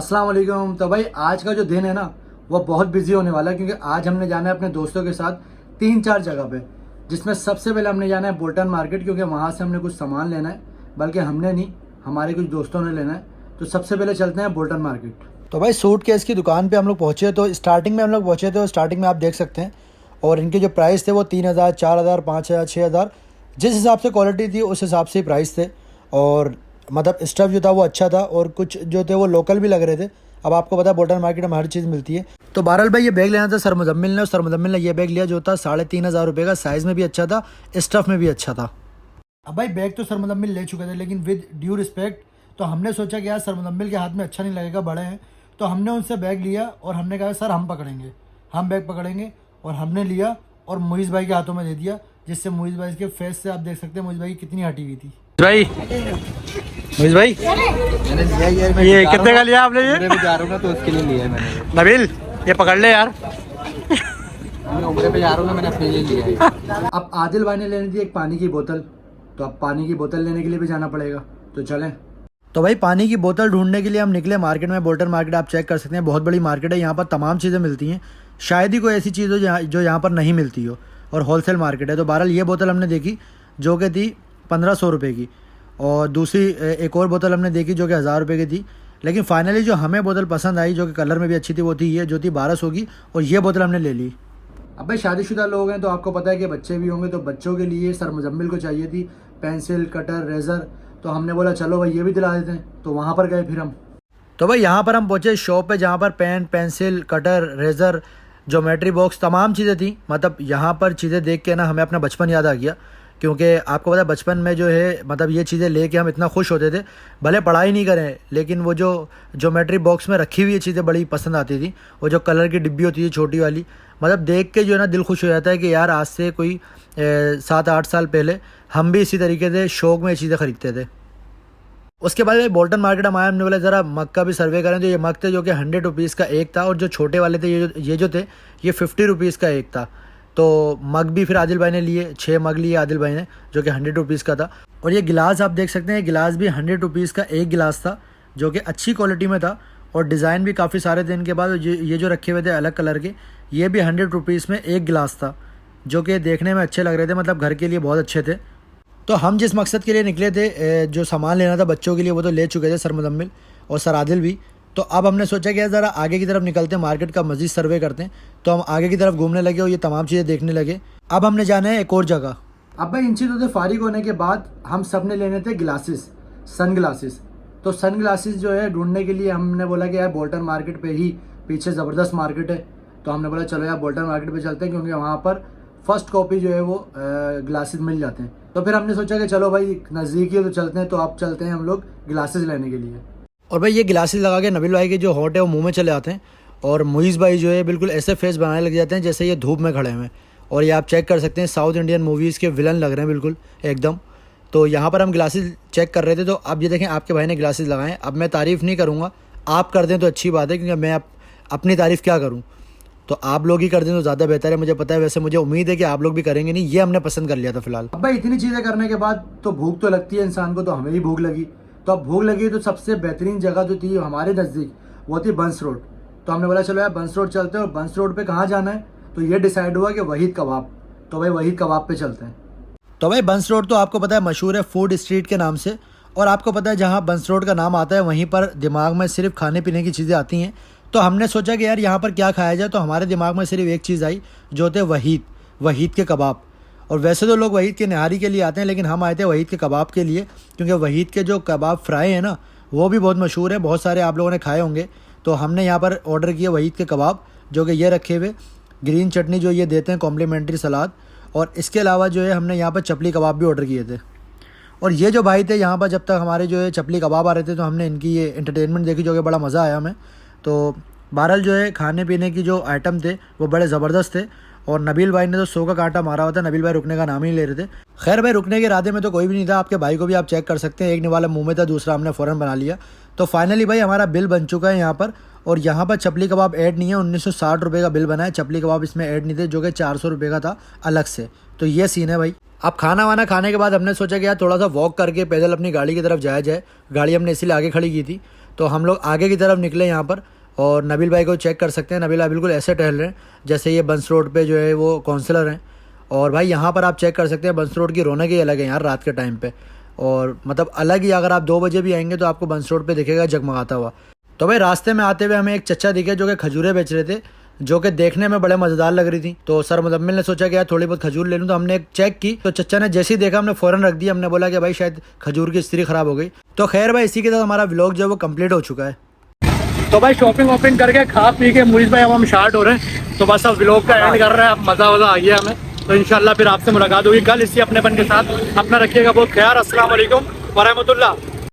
अस्सलाम वालेकुम। तो भाई आज का जो दिन है ना वो बहुत बिजी होने वाला है, क्योंकि आज हमने जाना है अपने दोस्तों के साथ 3-4 जगह पे, जिसमें सबसे पहले हमने जाना है बोल्टन मार्केट, क्योंकि वहाँ से हमने कुछ सामान लेना है। बल्कि हमने नहीं, हमारे कुछ दोस्तों ने लेना है। तो सबसे पहले चलते हैं बोल्टन मार्केट। तो भाई सूट केस की दुकान पे हम लोग पहुँचे, तो स्टार्टिंग में हम लोग पहुँचे तो स्टार्टिंग में आप देख सकते हैं, और इनके जो प्राइस थे वो 3,000, 4,000, 5,000, 6,000, जिस हिसाब से क्वालिटी थी उस हिसाब से प्राइस थे। और मतलब स्टफ़ जो था वो अच्छा था, और कुछ जो थे वो लोकल भी लग रहे थे। अब आपको पता है बोल्टन मार्केट में हर चीज़ मिलती है। तो बहरहाल भाई ये बैग लेना था सर मुजम्मिल ने, और सर मुजम्मिल ने ये बैग लिया जो था 3,500 रुपये का। साइज़ में भी अच्छा था, स्टफ़ में भी अच्छा था। अब भाई बैग तो सर मुजम्मिल ले चुके थे, लेकिन विद ड्यू रिस्पेक्ट तो हमने सोचा कि यार सर मुजम्मिल के हाथ में अच्छा नहीं लगेगा, बड़े हैं। तो हमने उनसे बैग लिया और हमने कहा सर हम पकड़ेंगे, हम बैग पकड़ेंगे। और हमने लिया और मुइज़ भाई के हाथों में दे दिया, जिससे मुइज़ भाई के फेस से आप देख सकते हैं मुइज़ भाई की कितनी हटी हुई थी। भाई मुइज़ भाई मैंने लिया ये कितने का लिया आपने? ये मैं जा रहा हूँ ना, तो उसके लिए लिया है मैंने। नबील ये पकड़ ले यार। मैं उम्रे पे जा रहा हूँ ना, मैंने अपने लिए लिया है। अब आदिल भाई ने लेनी थी एक पानी की बोतल, तो अब पानी की बोतल लेने के लिए भी जाना पड़ेगा, तो चलें। तो भाई पानी की बोतल ढूंढने के लिए हम निकले मार्केट में। बोल्टन मार्केट आप चेक कर सकते हैं, बहुत बड़ी मार्केट है। यहाँ पर तमाम चीज़ें मिलती हैं, शायद ही कोई ऐसी चीज़ हो जो यहाँ पर नहीं मिलती हो, और होलसेल मार्केट है। तो बहरहाल ये बोतल हमने देखी जो कि थी 1,500 रुपये की, और दूसरी एक और बोतल हमने देखी जो कि 1,000 रुपये की थी। लेकिन फाइनली जो हमें बोतल पसंद आई, जो कि कलर में भी अच्छी थी, वो थी ये, जो थी 1,200 की, और ये बोतल हमने ले ली। अब भाई शादीशुदा लोग हैं तो आपको पता है कि बच्चे भी होंगे, तो बच्चों के लिए सर मुजम्मिल को चाहिए थी पेंसिल, कटर, रेज़र। तो हमने बोला चलो भाई ये भी दिला देते हैं, तो वहाँ पर गए फिर हम। तो भाई यहाँ पर हम पहुँचे शॉप पे, जहाँ पर pen, pencil, cutter, razor, geometry box, तमाम चीज़ें थी। मतलब यहाँ पर चीज़ें देख के ना हमें अपना बचपन याद आ गया, क्योंकि आपको पता है बचपन में जो है मतलब ये चीज़ें लेके हम इतना खुश होते थे। भले पढ़ाई नहीं करें, लेकिन वो जो ज्योमेट्री बॉक्स में रखी हुई ये चीज़ें बड़ी पसंद आती थी। वो जो कलर की डिब्बी होती थी छोटी वाली, मतलब देख के जो है ना दिल खुश हो जाता है कि यार आज से कोई 7-8 साल पहले हम भी इसी तरीके से शौक़ में ये चीज़ें ख़रीदते थे। उसके बाद बोल्टन मार्केट हम आए, हमने बोला ज़रा मग का भी सर्वे करें। तो ये मग थे जो कि 100 रुपीज़ का एक था, और जो छोटे वाले थे ये जो थे ये 50 रुपीज़ का एक था। तो मग भी फिर आदिल भाई ने लिए, 6 मग लिए आदिल भाई ने, जो कि 100 रुपीज़ का था। और ये गिलास आप देख सकते हैं, गिलास भी 100 रुपीज़ का एक गिलास था, जो कि अच्छी क्वालिटी में था, और डिज़ाइन भी काफ़ी सारे थे इनके पास। ये जो रखे हुए थे अलग कलर के, ये भी 100 रुपीज़ में एक गिलास था, जो कि देखने में अच्छे लग रहे थे, मतलब घर के लिए बहुत अच्छे थे। तो हम जिस मकसद के लिए निकले थे, जो सामान लेना था बच्चों के लिए, वो तो ले चुके थे सर मुजम्मिल और सर आदिल भी। तो अब हमने सोचा कि ज़रा आगे की तरफ निकलते हैं, मार्केट का मज़ीद सर्वे करते हैं। तो हम आगे की तरफ घूमने लगे और ये तमाम चीज़ें देखने लगे। अब हमने जाना है एक और जगह। अब भाई इन चीज़ों से फारिग होने के बाद हम सब ने लेने थे ग्लासेस, सन ग्लासेस। तो सन ग्लासेस जो है ढूंढने के लिए हमने बोला कि यार बोल्टन मार्केट पे ही पीछे ज़बरदस्त मार्केट है। तो हमने बोला चलो यार बोल्टन मार्केट पे चलते हैं, क्योंकि वहाँ पर फर्स्ट कॉपी जो है वो ग्लासेस मिल जाते हैं। तो फिर हमने सोचा कि चलो भाई नज़दीक ही तो चलते हैं, तो अब चलते हैं हम लोग ग्लासेस लेने के लिए। और भाई ये ग्लासेस लगा के नबील भाई के जो होंठ है वो मुंह में चले आते हैं, और मुइज़ भाई जो है बिल्कुल ऐसे फेस बनाने लग जाते हैं जैसे ये धूप में खड़े हुए हैं। और ये आप चेक कर सकते हैं, साउथ इंडियन मूवीज़ के विलन लग रहे हैं बिल्कुल एकदम। तो यहाँ पर हम ग्लासेस चेक कर रहे थे, तो अब ये देखें आपके भाई ने ग्लासेस लगाए। अब मैं तारीफ़ नहीं करूँगा, आप कर दें तो अच्छी बात है, क्योंकि मैं अपनी तारीफ़ क्या करूँ, तो आप लोग ही कर दें तो ज़्यादा बेहतर है। मुझे पता है, वैसे मुझे उम्मीद है कि आप लोग भी करेंगे नहीं, ये हमने पसंद कर लिया था फिलहाल। अब भाई इतनी चीज़ें करने के बाद तो भूख तो लगती है इंसान को, तो हमें भी भूख लगी। तो अब भूख लगी तो सबसे बेहतरीन जगह जो थी हमारे नज़दीक वो थी बंस रोड। तो हमने बोला चलो यार बंस रोड चलते हैं। और बंस रोड पे कहाँ जाना है, तो ये डिसाइड हुआ कि वहीद कबाब। तो भाई वहीद कबाब पे चलते हैं। तो भाई बंस रोड तो आपको पता है मशहूर है फूड स्ट्रीट के नाम से, और आपको पता है जहाँ बंस रोड का नाम आता है वहीं पर दिमाग में सिर्फ खाने पीने की चीज़ें आती हैं। तो हमने सोचा कि यार यहाँ पर क्या खाया जाए, तो हमारे दिमाग में सिर्फ एक चीज़ आई, जो थे वहीद के कबाब। और वैसे तो लोग वहीद के निहारी के लिए आते हैं, लेकिन हम आए थे वहीद के कबाब के लिए, क्योंकि वहीद के जो कबाब फ्राई है ना वो भी बहुत मशहूर है, बहुत सारे आप लोगों ने खाए होंगे। तो हमने यहाँ पर ऑर्डर किया वहीद के कबाब, जो कि ये रखे हुए ग्रीन चटनी जो ये देते हैं, कॉम्प्लीमेंट्री सलाद, और इसके अलावा जो है हमने यहाँ पर चपली कबाब भी ऑर्डर किए थे। और ये जो भाई थे यहाँ पर, जब तक हमारे जो है चपली कबाब आ रहे थे, तो हमने इनकी ये एंटरटेनमेंट देखी, जो कि बड़ा मज़ा आया हमें। तो बहरहाल जो है खाने पीने की जो आइटम थे वो बड़े ज़बरदस्त थे, और नबील भाई ने तो 100 का कांटा मारा हुआ था। नबील भाई रुकने का नाम ही नहीं ले रहे थे। खैर भाई रुकने के इरादे में तो कोई भी नहीं था, आपके भाई को भी आप चेक कर सकते हैं, एक निवाला मुंह में था, दूसरा हमने फ़ौरन बना लिया। तो फाइनली भाई हमारा बिल बन चुका है यहाँ पर, और यहाँ पर चपली कबाब ऐड नहीं है। 1960 रुपये का बिल बना है, चपली कबाब इसमें ऐड नहीं थे, जो कि 400 रुपये का था अलग से। तो ये सीन है भाई। अब खाना वाना खाने के बाद हमने सोचा कि यार थोड़ा सा वॉक करके पैदल अपनी गाड़ी की तरफ जाया जाए। गाड़ी हमने इसीलिए आगे खड़ी की थी। तो हम लोग आगे की तरफ निकले यहाँ पर, और नबील भाई को चेक कर सकते हैं। नबील भाई बिल्कुल ऐसे टहल रहे हैं जैसे ये बंस रोड पे जो है वो काउंसलर हैं। और भाई यहाँ पर आप चेक कर सकते हैं बंस रोड की रौनक ही अलग है यार रात के टाइम पे, और मतलब अलग ही। अगर आप 2 बजे भी आएंगे तो आपको बंस रोड पे दिखेगा जगमगाता हुआ। तो भाई रास्ते में आते हुए हमें एक चच्चा दिखे जो कि खजूरें बेच रहे थे, जो कि देखने में बड़े मज़ेदार लग रही थी। तो सर मुजम्मिल ने सोचा कि यार थोड़ी बहुत खजूर ले लूँ, तो हमने एक चेक की तो चच्चा ने जैसे ही देखा हमने फ़ौरन रख दिया। हमने बोला कि भाई शायद खजूर की स्त्री ख़राब हो गई। तो खैर भाई इसी के साथ हमारा व्लॉग जो है वो कंप्लीट हो चुका है। तो भाई शॉपिंग वॉपिंग करके खा पी के मुनीस भाई अब हम स्टार्ट हो रहे हैं। तो बस अब व्लॉग का एंड कर रहे हैं। अब मज़ा वज़ा आ गया हमें। तो इंशाल्लाह फिर आपसे मुलाकात होगी कल इसी अपनेपन के साथ। अपना रखिएगा बहुत ख्याल। अस्सलाम वालेकुम व रहमतुल्लाह।